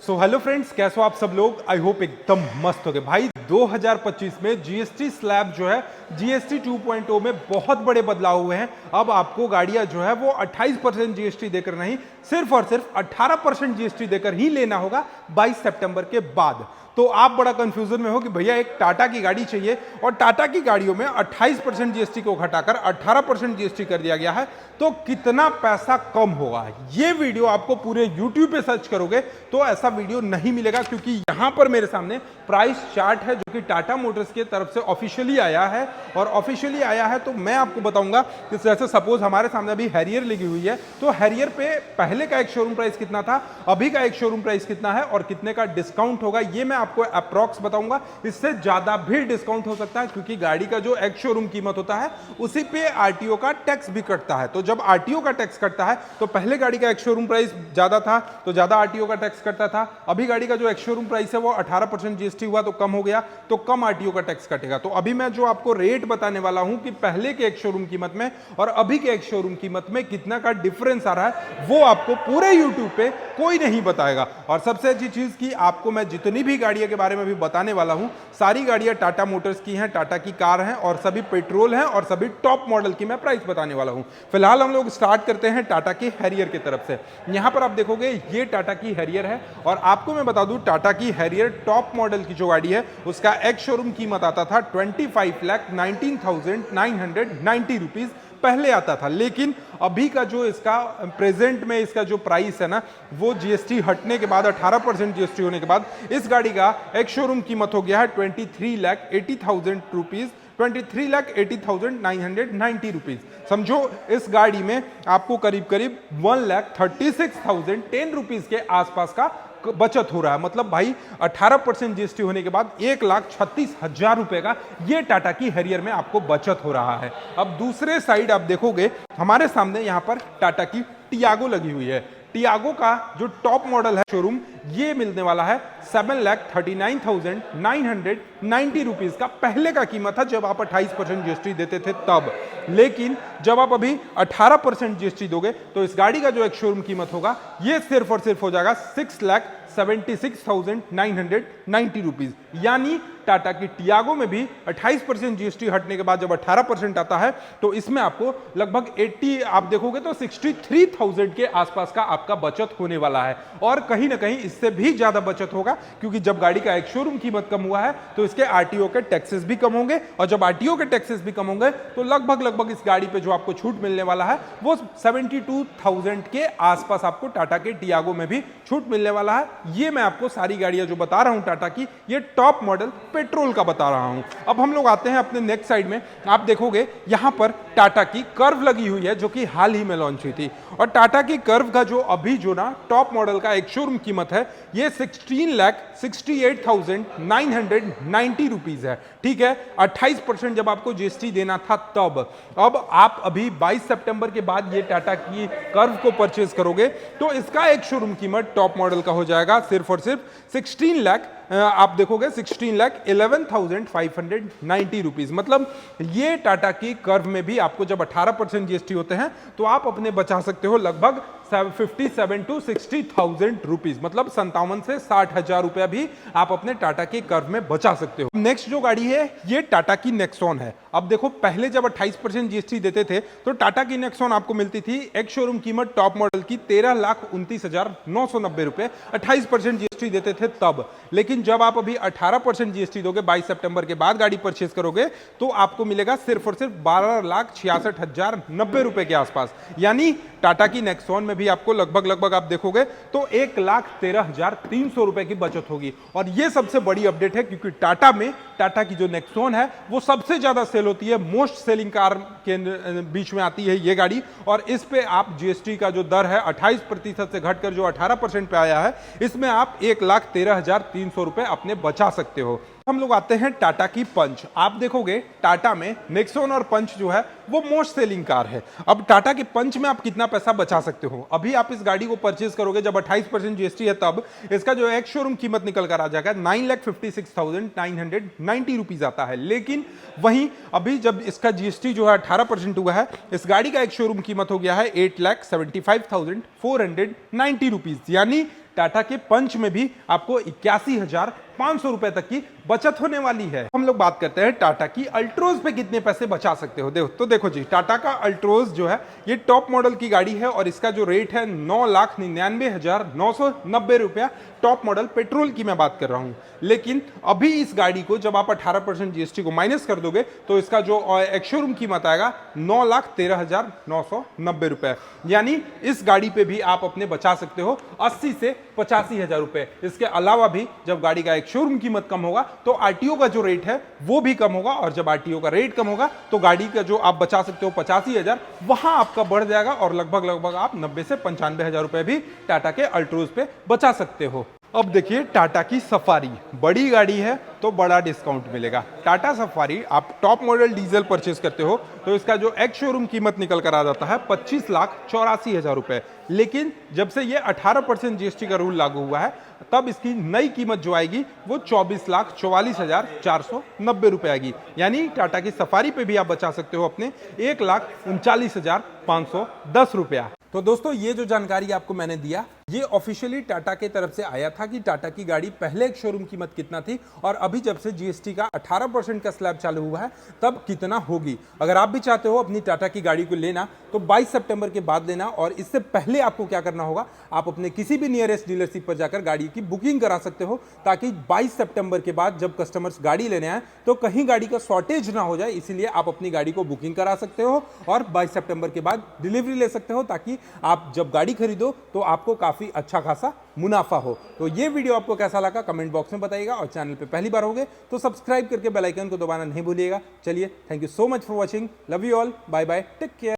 So hello friends, कैसे हो आप सब लोग। आई होप एकदम मस्त हो गए भाई। 2025 में जीएसटी स्लैब जो है जीएसटी 2.0 में बहुत बड़े बदलाव हुए हैं। अब आपको गाड़ियां जो है वो 28% जीएसटी देकर नहीं, सिर्फ और सिर्फ 18% जीएसटी देकर ही लेना होगा 22 सितंबर के बाद। तो आप बड़ा कंफ्यूजन में हो कि भैया एक टाटा की गाड़ी चाहिए और टाटा की गाड़ियों में 28% जीएसटी को घटाकर 18% जीएसटी कर दिया गया है, तो कितना पैसा कम होगा। ये वीडियो आपको पूरे YouTube पे सर्च करोगे तो ऐसा वीडियो नहीं मिलेगा, क्योंकि यहां पर मेरे सामने प्राइस चार्ट है जो कि टाटा मोटर्स की तरफ से ऑफिशियली आया है। और ऑफिशियली आया है तो मैं आपको बताऊंगा कि जैसे सपोज हमारे सामने अभी हैरियर लगी हुई है, तो हैरियर पे पहले का एक शोरूम प्राइस कितना था, अभी का एक शोरूम प्राइस कितना है और कितने का डिस्काउंट होगा, ये मैं आपको अप्रॉक्स बताऊंगा। इससे ज्यादा भी डिस्काउंट हो सकता है, क्योंकि गाड़ी का जो एक शोरूम कीमत होता है उसी पे आरटीओ का टैक्स भी कटता है। तो जब आरटीओ का टैक्स कटता है तो पहले गाड़ी का एक शोरूम प्राइस ज्यादा था तो ज्यादा आरटीओ का टैक्स कटता था। अभी गाड़ी का जो एक शोरूम प्राइस है वो 18% जीएसटी हुआ तो कम हो गया, तो कम आरटीओ का टैक्स कटेगा। तो अभी मैं जो आपको रेट बताने वाला हूं कि पहले के एक शोरूम कीमत में और अभी के एक शोरूम कीमत में कितना का डिफरेंस आ रहा है, वो आपको पूरे यूट्यूब पे कोई नहीं बताएगा। और सबसे अच्छी चीज की आपको मैं जितनी भी गाड़ियों के बारे में भी बताने वाला हूं, सारी गाड़ियां टाटा मोटर्स की हैं, टाटा की कार हैं और सभी पेट्रोल हैं और सभी टॉप मॉडल की मैं प्राइस बताने वाला हूं। फिलहाल हम लोग स्टार्ट करते हैं टाटा की हैरियर की तरफ से। यहां पर आप देखोगे ये टाटा की हैरियर है और आपको मैं बता दूं टाटा की हैरियर टॉप मॉडल की जो गाड़ी है उसका एक्स शोरूम कीमत आता था 25,19,990 रुपीज पहले आता था। लेकिन अभी का जो इसका प्रेजेंट में इसका जो प्राइस है ना, वो जीएसटी हटने के बाद 18% जीएसटी होने के बाद इस गाड़ी का एक शोरूम कीमत हो गया है 23,80,000 रुपीज, 23,80,990 रुपीज। समझो इस गाड़ी में आपको करीब करीब 1,36,010 रुपीज के आसपास का बचत हो रहा है। मतलब भाई 18% जीएसटी होने के बाद 1,36,000 रुपए का ये टाटा की हैरियर में आपको बचत हो रहा है। अब दूसरे साइड आप देखोगे हमारे सामने यहां पर टाटा की टियागो लगी हुई है। टियागो का जो टॉप मॉडल है शोरूम, ये मिलने वाला है 7,39,990 रुपीज का। पहले का कीमत था जब आप 28% जीएसटी देते थे तब। लेकिन जब आप अभी 18% जीएसटी दोगे तो इस गाड़ी का जो एक शोरूम कीमत होगा ये सिर्फ और सिर्फ हो जाएगा 6,76,990 रुपीज। यानी टाटा की टियागो में भी 28% जीएसटी हटने के बाद जब 18% आता है तो इसमें आपको लगभग 80 आप देखोगे तो 63,000 के आसपास का आपका बचत होने वाला है। और कहीं ना कहीं इससे भी ज्यादा बचत होगा, क्योंकि जब गाड़ी का एक शोरूम कीमत कम हुआ है तो इसके आरटीओ के टैक्सेस भी कम होंगे, और जब आरटीओ के टैक्सेस भी कम होंगे तो लगभग इस गाड़ी पे जो आपको छूट मिलने वाला है वो 72,000 के आसपास आपको टाटा के टियागो में भी छूट मिलने वाला है। ये मैं आपको सारी गाड़ियां जो बता रहा हूं टाटा की, ये टॉप मॉडल पेट्रोल का बता रहा हूं। अब हम लोग आते हैं अपने नेक्स्ट साइड में। आप देखोगे यहां पर टाटा की कर्व लगी हुई है जो कि हाल ही में लॉन्च हुई थी। और टाटा की कर्व का जो अभी जो ना टॉप मॉडल का एक शोरूम कीमत है ये 16,68,990 रुपीज है। ठीक है, 28% जब आपको जीएसटी देना था तब। अब आप अभी 22 सितंबर के बाद ये टाटा की कर्व को परचेज करोगे तो इसका एक शोरूम कीमत टॉप मॉडल का हो जाएगा सिर्फ और सिर्फ 16 लाख, आप देखोगे 16,11,590 रुपीज। मतलब ये टाटा की कर्व में भी आपको जब 18% जीएसटी होते हैं तो आप अपने बचा सकते हो लगभग 57 to 60,000 रुपीज। मतलब 57 से 60,000 रुपया भी आप अपने टाटा की कर्व में बचा सकते हो। नेक्स्ट जो गाड़ी है ये टाटा की नेक्सॉन है। अब देखो पहले जब 28% जीएसटी देते थे तो टाटा की नेक्सॉन आपको मिलती थी एक शोरूम कीमत टॉप मॉडल की 13,29,990 रुपए, 28% जीएसटी देते थे तब। लेकिन जब आप अभी 18% जीएसटी दोगे 22 सितंबर के बाद गाड़ी परचेज करोगे तो आपको मिलेगा सिर्फ और सिर्फ 12,66,090 रुपए के आसपास। यानी टाटा की नेक्सॉन में भी आपको लगभग आप देखोगे तो 1,13,300 रुपए की बचत होगी। और यह सबसे बड़ी अपडेट है, क्योंकि टाटा में टाटा की जो नेक्सॉन है वो सबसे ज्यादा सेल होती है, मोस्ट सेलिंग कार के बीच में आती है ये गाड़ी। और इस पे आप जीएसटी का जो दर है 28% से घटकर जो 18% पे आया है, इसमें आप 1,13,300 रुपए अपने बचा सकते हो। हम लोग आते हैं टाटा की पंच। आप देखोगे टाटा में नेक्सॉन और पंच जो है वो मोस्ट सेलिंग कार है। अब टाटा की पंच में आप कितना पैसा बचा सकते हो, अभी आप इस गाड़ी को परचेज करोगे जब 28% जीएसटी है तब इसका जो एक शोरूम कीमत निकल कर आ जाएगा 9,56,990 रुपीज आता है। लेकिन वहीं अभी जब इसका जीएसटी जो है 18% हुआ है, इस गाड़ी का एक शोरूम कीमत हो गया है 8,75,490 रुपीज। यानी टाटा के पंच में भी आपको 81,500 रुपए तक की बचत होने वाली है। हम लोग बात करते हैं टाटा की अल्ट्रोज पे कितने पैसे बचा सकते हो। देखो जी, टाटा का अल्ट्रोज जो है ये टॉप मॉडल की गाड़ी है और इसका जो रेट है 9,99,990 रुपया टॉप मॉडल पेट्रोल की मैं बात कर रहा हूं। लेकिन अभी इस गाड़ी को जब आप 18% जीएसटी को माइनस कर दोगे तो इसका जो एक शोरूम कीमत आएगा 9,13,990 रुपए। यानी इस गाड़ी पे भी आप अपने बचा सकते हो 80 से 85,000 रुपए। इसके अलावा भी जब गाड़ी का एक शोरूम कीमत कम होगा तो आरटीओ का जो रेट है वो भी कम होगा, और जब आरटीओ का रेट कम होगा तो गाड़ी का जो आप बचा सकते हो 85,000 वहां आपका बढ़ जाएगा और लगभग आप 90 से 95,000 रुपए भी टाटा के अल्ट्रोज पे बचा सकते हो। अब देखिए टाटा की सफारी, बड़ी गाड़ी है तो बड़ा डिस्काउंट मिलेगा। टाटा सफारी आप टॉप मॉडल डीजल परचेस करते हो तो इसका जो एक्स शोरूम कीमत निकल कर आ जाता है 25,84,000 रुपए। लेकिन जब से ये 18% जीएसटी का रूल लागू हुआ है तब इसकी नई कीमत जो आएगी वो 24,44,490 रुपए आएगी। यानी टाटा की सफारी पे भी आप बचा सकते हो अपने 1,39,510 रुपया। तो दोस्तों ये जो जानकारी आपको मैंने दिया ये ऑफिशियली टाटा के तरफ से आया था कि टाटा की गाड़ी पहले एक शोरूम कीमत कितना थी और अभी जब से जीएसटी का 18% का स्लैब चालू हुआ है तब कितना होगी। अगर आप भी चाहते हो अपनी टाटा की गाड़ी को लेना तो 22 सितंबर के बाद लेना, और इससे पहले आपको क्या करना होगा, आप अपने किसी भी नियरेस्ट डीलरशिप पर जाकर गाड़ी की बुकिंग करा सकते हो ताकि 22 सितंबर के बाद जब कस्टमर्स गाड़ी लेने आए तो कहीं गाड़ी का शॉर्टेज ना हो जाए। इसीलिए आप अपनी गाड़ी को बुकिंग करा सकते हो और 22 सितंबर के बाद डिलीवरी ले सकते हो ताकि आप जब गाड़ी खरीदो तो आपको काफी अच्छा खासा मुनाफा हो। तो ये वीडियो आपको कैसा लगा कमेंट बॉक्स में बताइएगा, और चैनल पे पहली बार होगे तो सब्सक्राइब करके बेल आइकन को दबाना नहीं भूलिएगा। चलिए, thank you so much for watching, love you all, bye bye, take care.